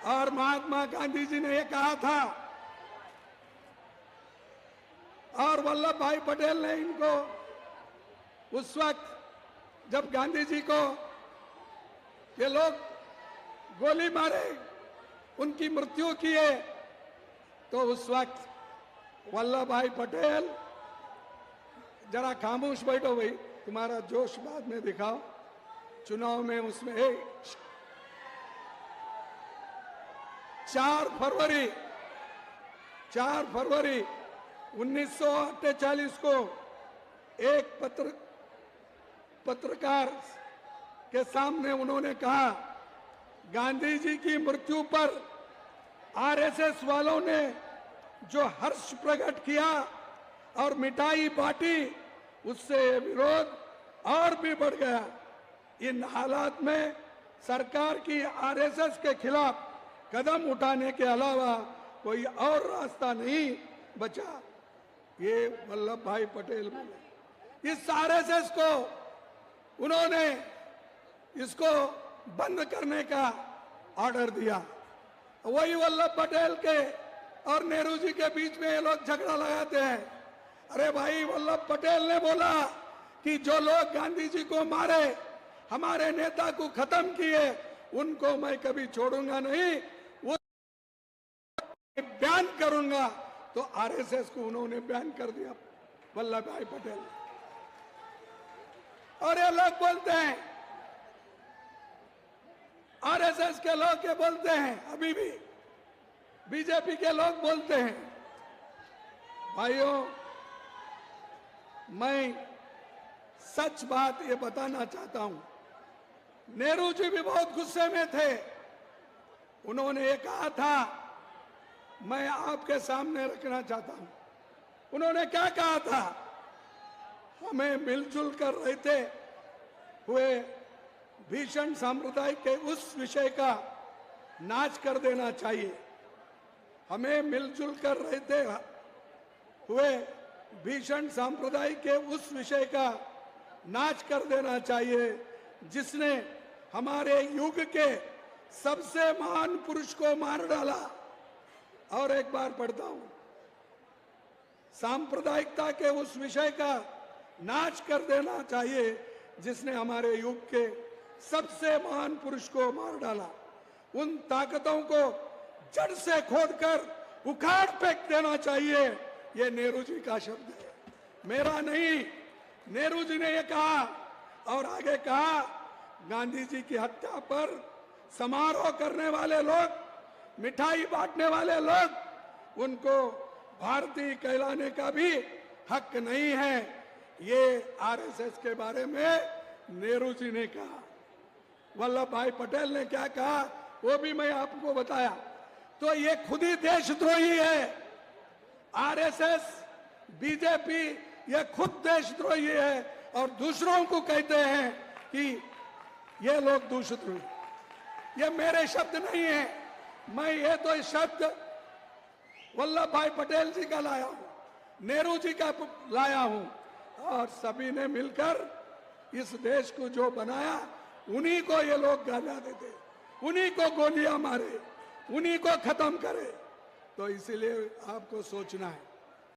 और महात्मा गांधी जी ने ये कहा था और वल्लभ भाई पटेल ने इनको उस वक्त जब गांधी जी को ये लोग गोली मारे, उनकी मृत्यु किए, तो उस वक्त वल्लभ भाई पटेल, जरा खामोश बैठो भाई, तुम्हारा जोश बाद में दिखाओ, चुनाव में उसमें 4 फरवरी 1948 को एक पत्रकार के सामने उन्होंने कहा, गांधी जी की मृत्यु पर आरएसएस वालों ने जो हर्ष प्रकट किया और मिठाई बांटी, उससे विरोध और भी बढ़ गया। इन हालात में सरकार की आरएसएस के खिलाफ कदम उठाने के अलावा कोई और रास्ता नहीं बचा। ये वल्लभ भाई पटेल बोले। इस आरएसएस को उन्होंने इसको बंद करने का ऑर्डर दिया। वही वल्लभ पटेल के और नेहरू जी के बीच में ये लोग झगड़ा लगाते हैं। अरे भाई, वल्लभ पटेल ने बोला कि जो लोग गांधी जी को मारे, हमारे नेता को खत्म किए, उनको मैं कभी छोड़ूंगा नहीं, वो बयान करूंगा। तो आरएसएस को उन्होंने बैन कर दिया वल्लभ भाई पटेल। और ये लोग बोलते हैं, आरएसएस के लोग ये बोलते हैं, अभी भी बीजेपी के लोग बोलते हैं। भाइयों, मैं सच बात ये बताना चाहता हूं, नेहरू जी भी बहुत गुस्से में थे। उन्होंने ये कहा था, मैं आपके सामने रखना चाहता हूं। उन्होंने क्या कहा था? हमें मिलजुल कर रहते हुए भीषण सांप्रदायिक के उस विषय का नाश कर देना चाहिए। हमें मिलजुल कर रहते हुए भीषण सांप्रदायिक के उस विषय का नाश कर देना चाहिए जिसने हमारे युग के सबसे महान पुरुष को मार डाला। और एक बार पढ़ता हूं, सांप्रदायिकता के उस विषय का नाश कर देना चाहिए जिसने हमारे युग के सबसे महान पुरुष को मार डाला। उन ताकतों को जड़ से खोदकर उखाड़ फेंक देना चाहिए। ये नेहरू जी का शब्द है, मेरा नहीं। नेहरू जी ने ये कहा और आगे कहा, गांधी जी की हत्या पर समारोह करने वाले लोग, मिठाई बांटने वाले लोग, उनको भारतीय कहलाने का भी हक नहीं है। ये आरएसएस के बारे में नेहरू जी ने कहा। वल्लभ भाई पटेल ने क्या कहा वो भी मैं आपको बताया। तो ये खुद ही देशद्रोही है। आरएसएस, बीजेपी, ये खुद देशद्रोही है और दूसरों को कहते हैं कि ये लोग देशद्रोही। ये मेरे शब्द नहीं है, मैं ये तो शब्द वल्लभ भाई पटेल जी का लाया हूं, नेहरू जी का लाया हूं, और सभी ने मिलकर इस देश को जो बनाया, उन्हीं को ये लोग गालियां देते, उन्हीं को गोलियां मारे, उन्हीं को खत्म करे। तो इसीलिए आपको सोचना है।